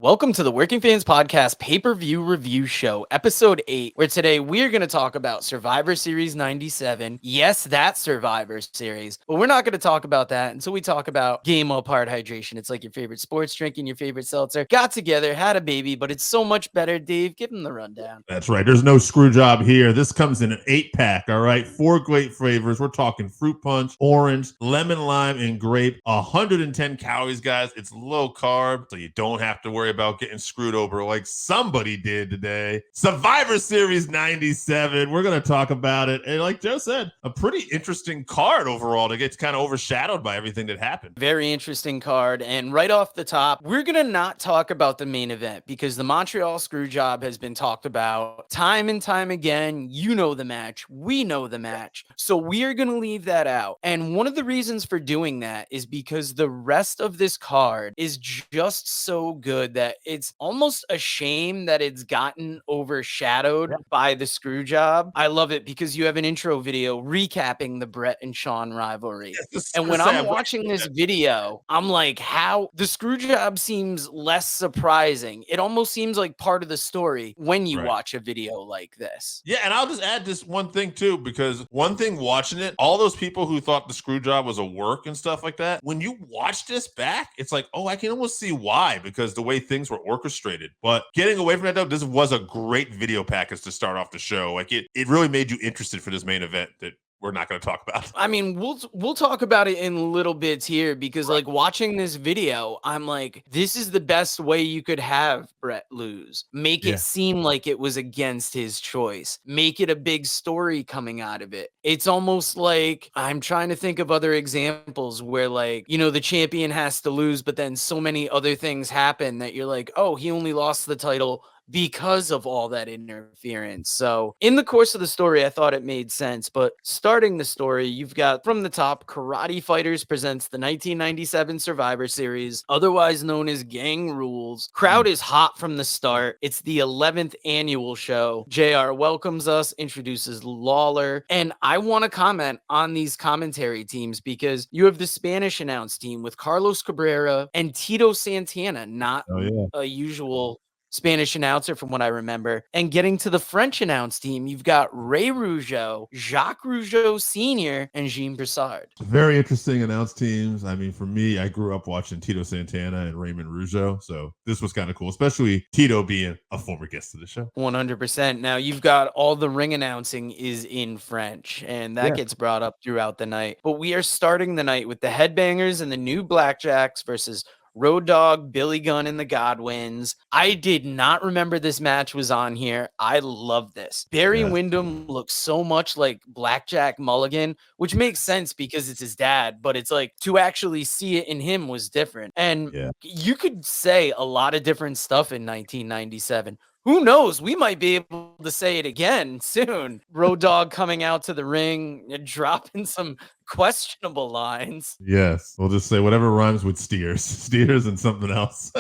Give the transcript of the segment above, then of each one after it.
Welcome to the Working Fans Podcast Pay-Per-View Review Show, Episode 8, where today we're going to talk about Survivor Series 97. Yes, that Survivor Series. But we're not going to talk about that until we talk about Game Up Hard Hydration. It's like your favorite sports drink and your favorite seltzer. Got together, had a baby, but it's so much better. Dave, give him the rundown. That's right. There's no screw job here. This comes in an 8-pack, all right? 4 great flavors. We're talking fruit punch, orange, lemon, lime, and grape. 110 calories, guys. It's low carb, so you don't have to worry about getting screwed over like somebody did today. Survivor Series 97. We're going to talk about it. And like Joe said, a pretty interesting card overall to get kind of overshadowed by everything that happened. Very interesting card. And right off the top, we're going to not talk about the main event because the Montreal Screwjob has been talked about time and time again. You know the match. We know the match. So we are going to leave that out. And one of the reasons for doing that is because the rest of this card is just so good that it's almost a shame that it's gotten overshadowed by the screw job. I love it because you have an intro video recapping the Bret and Shawn rivalry. And when I'm watching this video, I'm like, how the screw job seems less surprising. It almost seems like part of the story when you watch a video like this. Yeah, and I'll just add this one thing too, because one thing watching it, all those people who thought the screw job was a work and stuff like that, when you watch this back, it's like, oh, I can almost see why, because the way things were orchestrated. But getting away from that though, this was a great video package to start off the show. Like it really made you interested for this main event that we're not going to talk about. I mean, we'll talk about it in little bits here because like watching this video, I'm like, this is the best way you could have Bret lose. Make it seem like it was against his choice. Make it a big story coming out of it. It's almost like I'm trying to think of other examples where like, you know, the champion has to lose, but then so many other things happen that you're like, oh, he only lost the title because of all that interference. So in the course of the story, I thought it made sense. But starting the story, you've got from the top, Karate Fighters presents the 1997 Survivor Series, otherwise known as Gang Rules. Crowd is hot from the start. It's the 11th annual show. JR welcomes us, introduces Lawler. And I want to comment on these commentary teams because you have the Spanish announce team with Carlos Cabrera and Tito Santana, not a usual Spanish announcer from what I remember. And getting to the French announce team, you've got Ray Rougeau, Jacques Rougeau Sr., and Jean Broussard. Very interesting announce teams. I mean, for me, I grew up watching Tito Santana and Raymond Rougeau, so this was kind of cool, especially Tito being a former guest of the show. 100%. Now, you've got all the ring announcing is in French, and that gets brought up throughout the night. But we are starting the night with the Headbangers and the New Blackjacks versus Road Dogg, Billy Gunn, and the Godwins. I did not remember this match was on here. I love this. Barry Windham looks so much like Blackjack Mulligan, which makes sense because it's his dad, but it's like to actually see it in him was different. And you could say a lot of different stuff in 1997. Who knows? We might be able to say it again soon. Road Dogg coming out to the ring and dropping some questionable lines. Yes. We'll just say whatever rhymes with steers. Steers and something else.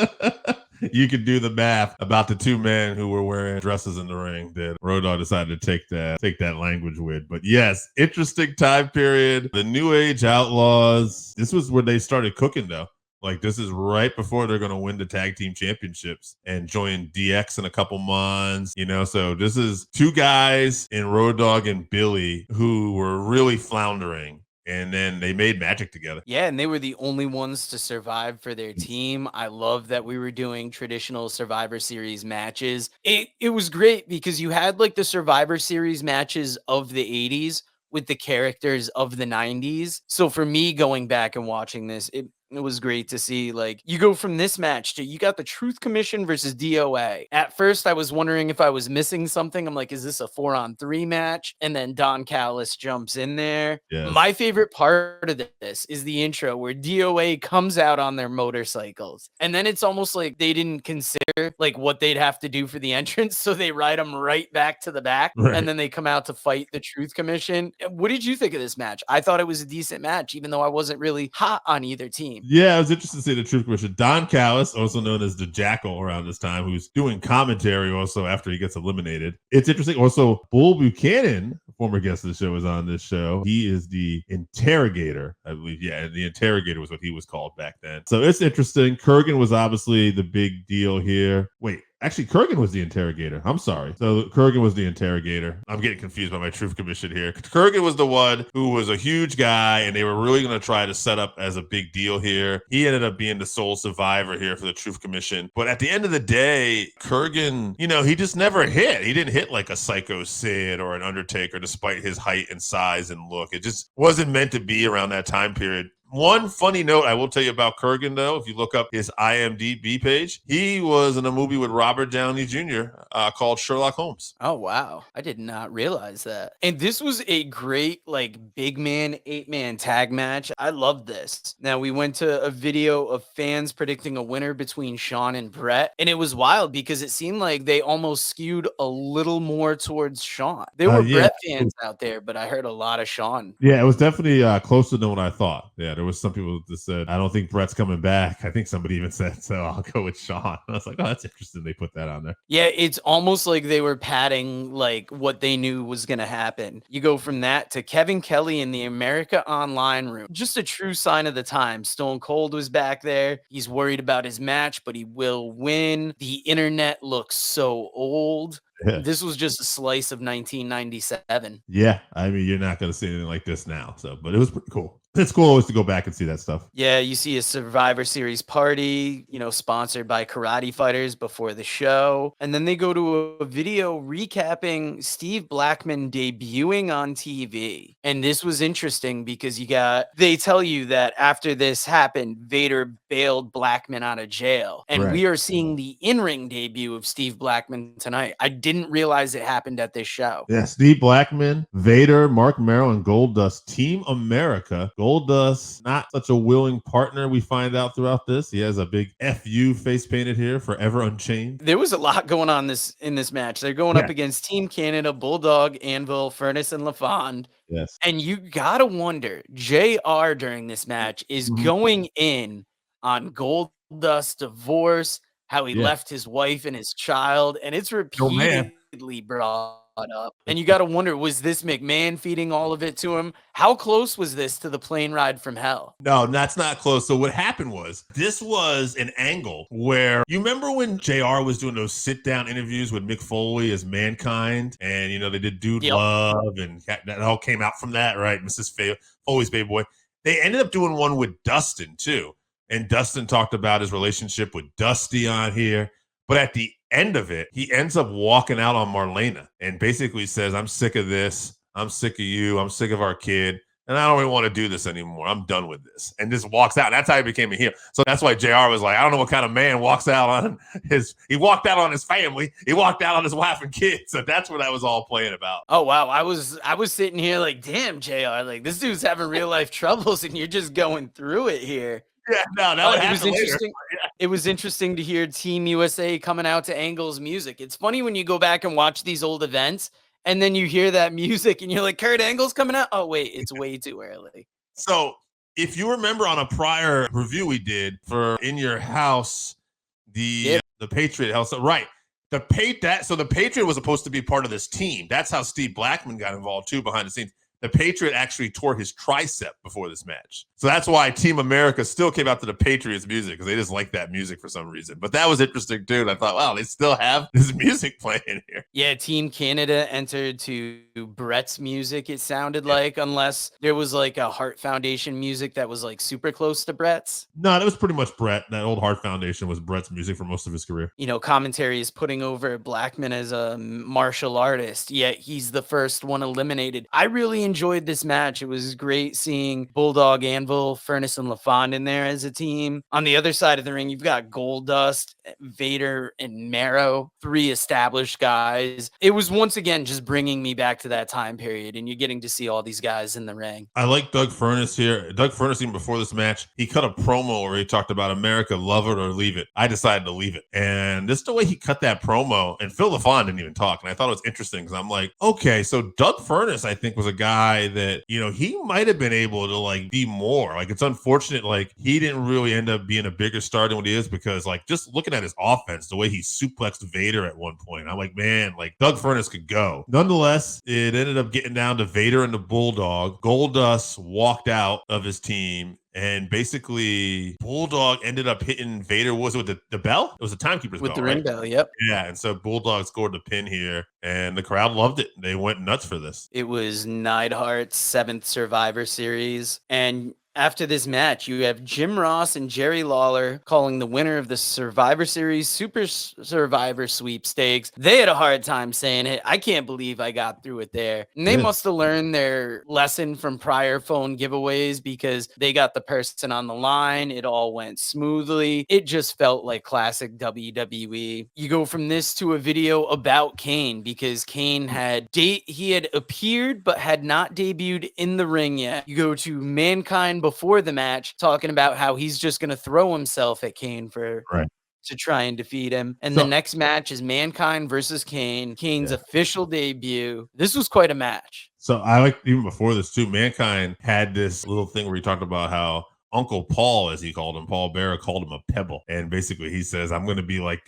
You could do the math about the two men who were wearing dresses in the ring that Road Dogg decided to take that language with. But yes, interesting time period. The New Age Outlaws. This was where they started cooking though. Like, this is right before they're going to win the tag team championships and join DX in a couple months, you know? So this is two guys in Road Dogg and Billy who were really floundering. And then they made magic together. Yeah, and they were the only ones to survive for their team. I love that we were doing traditional Survivor Series matches. It was great because you had like the Survivor Series matches of the 80s with the characters of the 90s. So for me going back and watching this, it was great to see, like, you go from this match to you got the Truth Commission versus DOA. At first, I was wondering if I was missing something. I'm like, is this a 4-on-3 match? And then Don Callis jumps in there. Yes. My favorite part of this is the intro where DOA comes out on their motorcycles. And then it's almost like they didn't consider, like, what they'd have to do for the entrance. So they ride them right back to the back. Right. And then they come out to fight the Truth Commission. What did you think of this match? I thought it was a decent match, even though I wasn't really hot on either team. team. Yeah, I was interested to see the Truth Commission. Don Callis, also known as the Jackal around this time, who's doing commentary also after he gets eliminated. It's interesting. Also, Bull Buchanan, former guest of the show, is on this show. He is the interrogator, I believe. Yeah, the interrogator was what he was called back then. So it's interesting. Kurgan was obviously the big deal here. Wait. Actually, Kurgan was the interrogator. I'm sorry. So Kurgan was the interrogator. I'm getting confused by my Truth Commission here. Kurgan was the one who was a huge guy, and they were really going to try to set up as a big deal here. He ended up being the sole survivor here for the Truth Commission. But at the end of the day, Kurgan, he just never hit. He didn't hit like a Psycho Sid or an Undertaker, despite his height and size and look. It just wasn't meant to be around that time period. One funny note I will tell you about Kurgan, though, if you look up his IMDb page, he was in a movie with Robert Downey Jr. Called Sherlock Holmes. Oh, wow. I did not realize that. And this was a great, big man, 8-man tag match. I loved this. Now, we went to a video of fans predicting a winner between Shawn and Bret, and it was wild because it seemed like they almost skewed a little more towards Shawn. There were Bret fans out there, but I heard a lot of Shawn. Yeah, it was definitely closer than what I thought. Yeah. There was some people that said, I don't think Bret's coming back. I think somebody even said, so I'll go with Shawn. I was like, oh, that's interesting. They put that on there. Yeah, it's almost like they were padding what they knew was going to happen. You go from that to Kevin Kelly in the America Online room. Just a true sign of the time. Stone Cold was back there. He's worried about his match, but he will win. The internet looks so old. Yeah. This was just a slice of 1997. Yeah, I mean, you're not going to see anything like this now. But it was pretty cool. It's cool always to go back and see that stuff. Yeah, you see a Survivor Series party, sponsored by karate fighters before the show. And then they go to a video recapping Steve Blackman debuting on TV. And this was interesting because they tell you that after this happened, Vader bailed Blackman out of jail. And we are seeing the in-ring debut of Steve Blackman tonight. I didn't realize it happened at this show. Yeah, Steve Blackman, Vader, Mark Merrill, and Goldust, Team America. Goldust, not such a willing partner, we find out throughout this. He has a big FU face painted here, Forever Unchained. There was a lot going on in this match. They're going up against Team Canada, Bulldog, Anvil, Furnace, and LaFond. Yes. And you got to wonder, JR during this match is going in on Goldust's divorce, how he left his wife and his child, and it's repeatedly brought up. And you got to wonder, was this McMahon feeding all of it to him? How close was this to the plane ride from hell? No, that's not close. So what happened was, this was an angle where, you remember when JR was doing those sit-down interviews with Mick Foley as Mankind? And, they did Dude Love, and that all came out from that, right? Mrs. Foley's baby boy. They ended up doing one with Dustin, too. And Dustin talked about his relationship with Dusty on here. But at the end of it, he ends up walking out on Marlena and basically says, I'm sick of this. I'm sick of you. I'm sick of our kid. And I don't even want to do this anymore. I'm done with this. And just walks out. That's how he became a heel. So that's why JR was like, I don't know what kind of man walks out on he walked out on his family. He walked out on his wife and kids. So that's what that was all playing about. Oh, wow. I was sitting here like, damn, JR, this dude's having real life troubles and you're just going through it here. Yeah, no, it was interesting. It was interesting to hear Team USA coming out to Angle's music. It's funny when you go back and watch these old events and then you hear that music and you're like, Kurt Angle's coming out? Oh, wait, it's way too early. So if you remember on a prior review we did for In Your House, the Patriot House, right? The Patriot was supposed to be part of this team. That's how Steve Blackman got involved too, behind the scenes. The Patriot actually tore his tricep before this match. So that's why Team America still came out to the Patriots music, because they just like that music for some reason. But that was interesting, too. And I thought, wow, they still have this music playing here. Yeah, Team Canada entered to Bret's music, it sounded like, unless there was a Hart Foundation music that was super close to Bret's. No, that was pretty much Bret. That old Hart Foundation was Bret's music for most of his career. Commentary is putting over Blackman as a martial artist, yet he's the first one eliminated. I really enjoyed this match. It was great seeing Bulldog, Anvil, Furnace, and LaFond in there as a team. On the other side of the ring, you've got Goldust, Vader, and Marrow, 3 established guys. It was once again just bringing me back to that time period, and you're getting to see all these guys in the ring. I like Doug Furnace here. Doug Furnace, even before this match, he cut a promo where he talked about America, love it or leave it. I decided to leave it. And this is the way he cut that promo. And Phil LaFond didn't even talk. And I thought it was interesting because I'm like, okay, so Doug Furnace, I think, was a guy guy that, you know, he might have been able to like be more. Like, it's unfortunate, like, he didn't really end up being a bigger star than what he is, because like just looking at his offense, the way he suplexed Vader at one point, I'm like, man, like Doug Furnace could go. Nonetheless, it ended up getting down to Vader and the Bulldog. Goldust walked out of his team, and basically Bulldog ended up hitting Vader. Was it with the bell? It was the timekeeper's with bell, the right? ring bell. Yep. Yeah, and so Bulldog scored the pin here, and the crowd loved it. They went nuts for this. It was Neidhart's 7th Survivor Series, and after this match, you have Jim Ross and Jerry Lawler calling the winner of the Survivor Series Super Survivor Sweepstakes. They had a hard time saying it. I can't believe I got through it there. And they must have learned their lesson from prior phone giveaways, because they got the person on the line. It all went smoothly. It just felt like classic WWE. You go from this to a video about Kane, because Kane had appeared but had not debuted in the ring yet. You go to Mankind before the match, talking about how he's just going to throw himself at Kane to try and defeat him. And the next match is Mankind versus Kane, Kane's official debut. This was quite a match. So I like, even before this too, Mankind had this little thing where he talked about how Uncle Paul, as he called him, Paul Bearer, called him a pebble. And basically he says, I'm going to be like,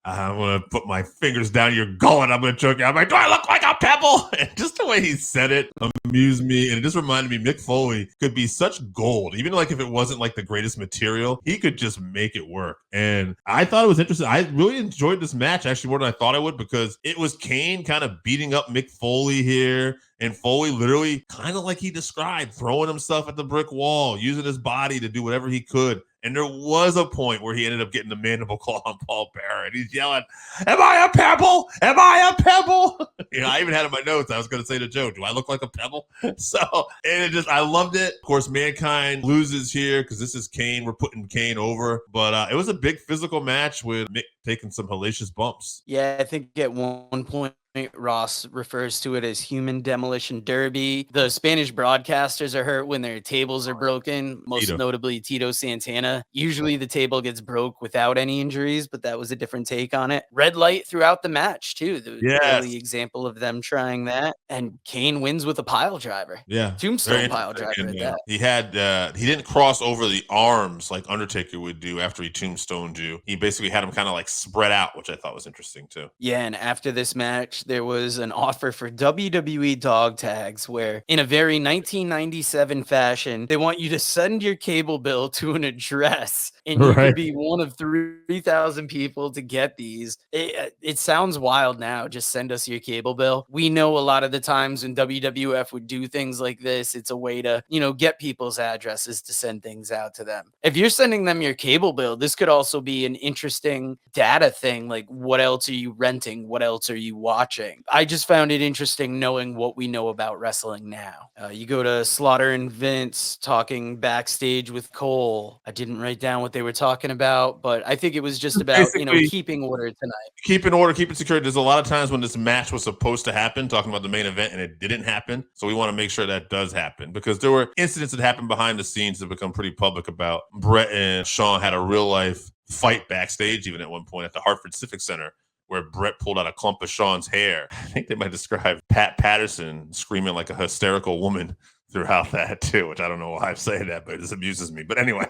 I'm going to put my fingers down your gullet. I'm going to choke you. I'm like, do I look like a pebble? And just the way he said it amused me. And it just reminded me, Mick Foley could be such gold. Even like if it wasn't like the greatest material, he could just make it work. And I thought it was interesting. I really enjoyed this match, actually, more than I thought I would, because it was Kane kind of beating up Mick Foley here. And Foley literally, kind of like he described, throwing himself at the brick wall, using his body to do whatever he could. And there was a point where he ended up getting the mandible claw on Paul Bearer, and he's yelling, "Am I a pebble? Am I a pebble?" You know, I even had in my notes, I was going to say to Joe, do I look like a pebble? So, and I loved it. Of course, Mankind loses here because this is Kane. We're putting Kane over. But it was a big physical match with Mick taking some hellacious bumps. Yeah, I think at one point, Ross refers to it as human demolition derby. The Spanish broadcasters are hurt when their tables are broken, most notably Tito Santana. Usually the table gets broke without any injuries, but that was a different take on it. Red light throughout the match, too. The early example of them trying that. And Kane wins with a pile driver. Yeah. Tombstone pile driver at that. He didn't cross over the arms like Undertaker would do after he tombstoned you. He basically had him kind of like spread out, which I thought was interesting, too. Yeah, and after this match, there was an offer for WWE dog tags where, in a very 1997 fashion, they want you to send your cable bill to an address, and you could be one of 3,000 people to get these. It sounds wild now. Just send us your cable bill. We know a lot of the times when WWF would do things like this, it's a way to, get people's addresses to send things out to them. If you're sending them your cable bill, this could also be an interesting data thing. Like, what else are you renting? What else are you watching? I just found it interesting knowing what we know about wrestling now. You go to Slaughter and Vince talking backstage with Cole. I didn't write down what they were talking about, but I think it was just about, keeping order tonight. Keeping order, keeping security. There's a lot of times when this match was supposed to happen, talking about the main event, and it didn't happen. So we want to make sure that does happen, because there were incidents that happened behind the scenes that become pretty public about Bret and Shawn had a real life fight backstage, even at one point at the Hartford Civic Center, where Bret pulled out a clump of Shawn's hair. I think they might describe Pat Patterson screaming like a hysterical woman throughout that too, which I don't know why I'm saying that, but it just amuses me. But anyway,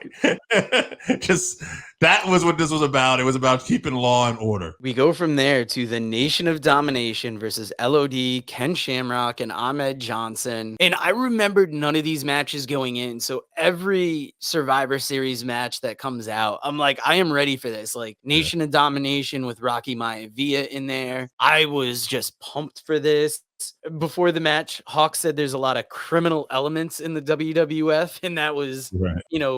just that was what this was about. It was about keeping law and order. We go from there to the Nation of Domination versus LOD, Ken Shamrock, and Ahmed Johnson. And I remembered none of these matches going in. So every Survivor Series match that comes out, I'm like, I am ready for this. Like Nation of Domination with Rocky Maivia in there. I was just pumped for this. Before the match, Hawk said there's a lot of criminal elements in the WWF, and that was,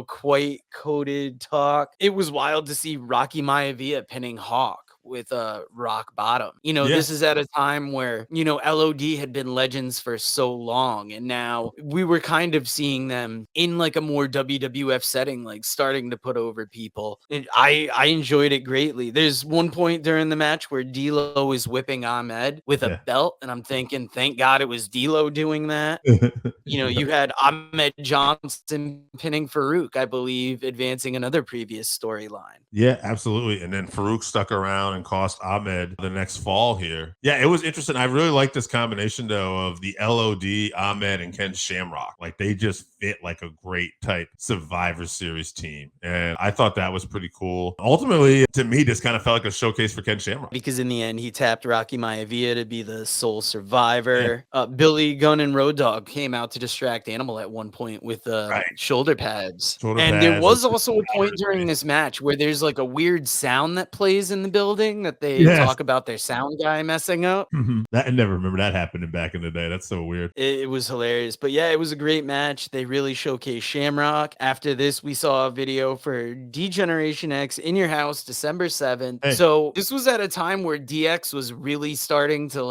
quite coded talk. It was wild to see Rocky Maivia pinning Hawk with a rock bottom. This is at a time where, LOD had been legends for so long, and now we were kind of seeing them in like a more WWF setting, like starting to put over people. And I enjoyed it greatly. There's one point during the match where D'Lo is whipping Ahmed with a belt, and I'm thinking, thank God it was D'Lo doing that. You had Ahmed Johnson pinning Farouk, I believe, advancing another previous storyline. Yeah, absolutely. And then Farouk stuck around on and cost Ahmed the next fall here. Yeah, it was interesting. I really like this combination, though, of the LOD, Ahmed, and Ken Shamrock. Like, they just fit like a great type Survivor Series team. And I thought that was pretty cool. Ultimately, to me, this kind of felt like a showcase for Ken Shamrock. Because in the end, he tapped Rocky Maivia to be the sole survivor. Yeah. Billy Gunn and Road Dogg came out to distract Animal at one point with shoulder pads. There was also a point during this match where there's like a weird sound that plays in the building that they talk about their sound guy messing up. I never remember that happening back in the day. That's so weird. It was hilarious. But yeah, it was a great match. They really showcased Shamrock. After this, we saw a video for D-Generation X in your house, December 7th. Hey. So this was at a time where DX was really starting to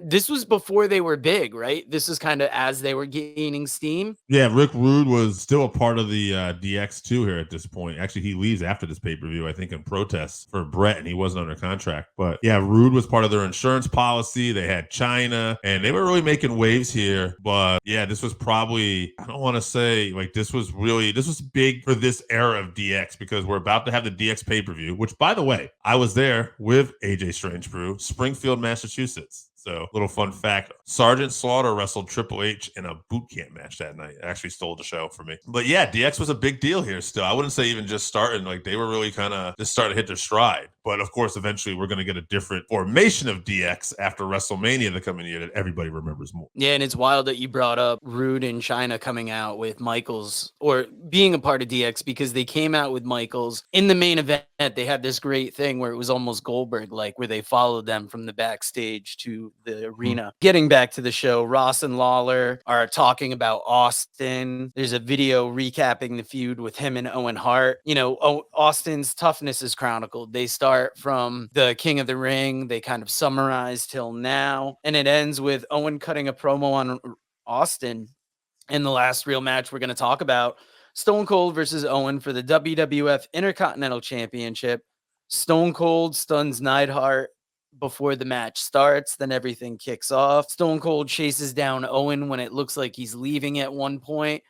this was before they were big, right? This is kind of as they were gaining steam. Yeah, Rick Rude was still a part of the DX2 here at this point. Actually, he leaves after this pay-per-view, I think, in protest for Bret, and he wasn't under contract. But yeah, Rude was part of their insurance policy. They had China, and they were really making waves here. But yeah, this was probably, I don't want to say, this was big for this era of DX, because we're about to have the DX pay-per-view, which, by the way, I was there with AJ Strange Brew, Springfield, Massachusetts. So, little fun fact, Sergeant Slaughter wrestled Triple H in a boot camp match that night. It actually stole the show for me. But yeah, DX was a big deal here still. I wouldn't say even just starting. They were really kind of just starting to hit their stride. But of course, eventually we're going to get a different formation of DX after WrestleMania the coming year that everybody remembers more. Yeah, and it's wild that you brought up Rude and China coming out with Michaels or being a part of DX, because they came out with Michaels in the main event. They had this great thing where it was almost Goldberg-like, where they followed them from the backstage to the arena. Getting back to the show, Ross and Lawler are talking about Austin. There's a video recapping the feud with him and Owen Hart. Austin's toughness is chronicled. They start from the King of the Ring. They kind of summarize till now. And it ends with Owen cutting a promo on Austin. And the last real match we're going to talk about, Stone Cold versus Owen for the WWF Intercontinental Championship. Stone Cold stuns Neidhart before the match starts. Then everything kicks off. Stone Cold chases down Owen when it looks like he's leaving at one point.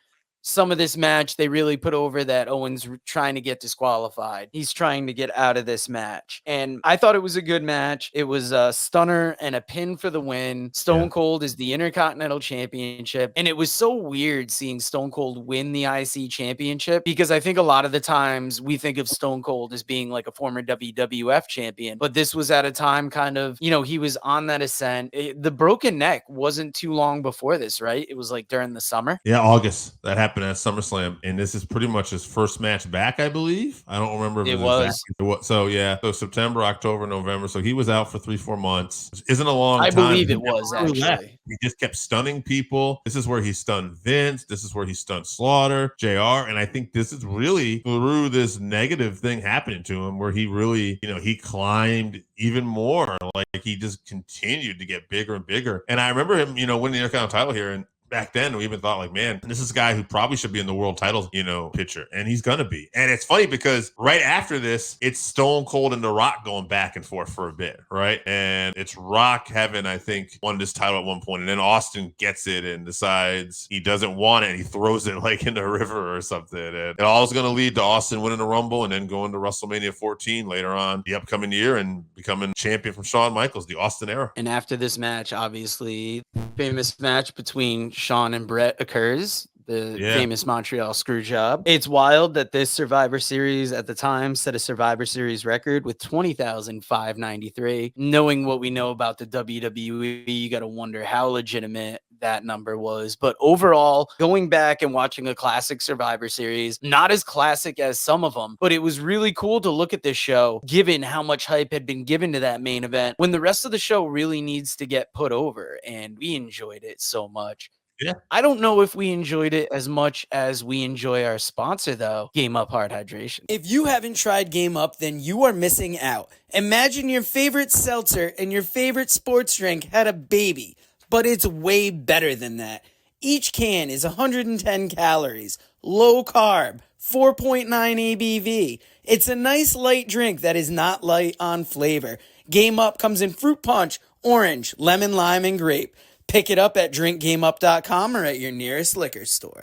Some of this match, they really put over that Owen's trying to get disqualified. He's trying to get out of this match. And I thought it was a good match. It was a stunner and a pin for the win. Stone Cold is the Intercontinental Championship. And it was so weird seeing Stone Cold win the IC Championship, because I think a lot of the times we think of Stone Cold as being like a former WWF champion. But this was at a time kind of, he was on that ascent. The broken neck wasn't too long before this, right? It was like during the summer. Yeah, August. That happened at SummerSlam, and this is pretty much his first match back, I believe. I don't remember if it was. So yeah, so September, October, November. So he was out for 3-4 months. Which isn't a long time. I believe it was actually. He just kept stunning people. This is where he stunned Vince. This is where he stunned Slaughter, JR, and I think this is really through this negative thing happening to him, where he really, he climbed even more. Like, he just continued to get bigger and bigger. And I remember him, winning the Intercontinental title here, and back then, we even thought man, this is a guy who probably should be in the world title, picture. And he's going to be. And it's funny because right after this, it's Stone Cold and The Rock going back and forth for a bit, right? And it's Rock having, I think, won this title at one point. And then Austin gets it and decides he doesn't want it. He throws it in the river or something. And it all is going to lead to Austin winning the Rumble and then going to WrestleMania 14 later on the upcoming year and becoming champion from Shawn Michaels, the Austin era. And after this match, obviously, famous match between Shawn and Bret occurs, the famous Montreal screw job. It's wild that this Survivor Series at the time set a Survivor Series record with 20,593. Knowing what we know about the WWE, you got to wonder how legitimate that number was. But overall, going back and watching a classic Survivor Series, not as classic as some of them, but it was really cool to look at this show, given how much hype had been given to that main event, when the rest of the show really needs to get put over, and we enjoyed it so much. Yeah. I don't know if we enjoyed it as much as we enjoy our sponsor, though, Game Up Hard Hydration. If you haven't tried Game Up, then you are missing out. Imagine your favorite seltzer and your favorite sports drink had a baby, but it's way better than that. Each can is 110 calories, low carb, 4.9 ABV. It's a nice light drink that is not light on flavor. Game Up comes in fruit punch, orange, lemon, lime, and grape. Pick it up at drinkgameup.com or at your nearest liquor store.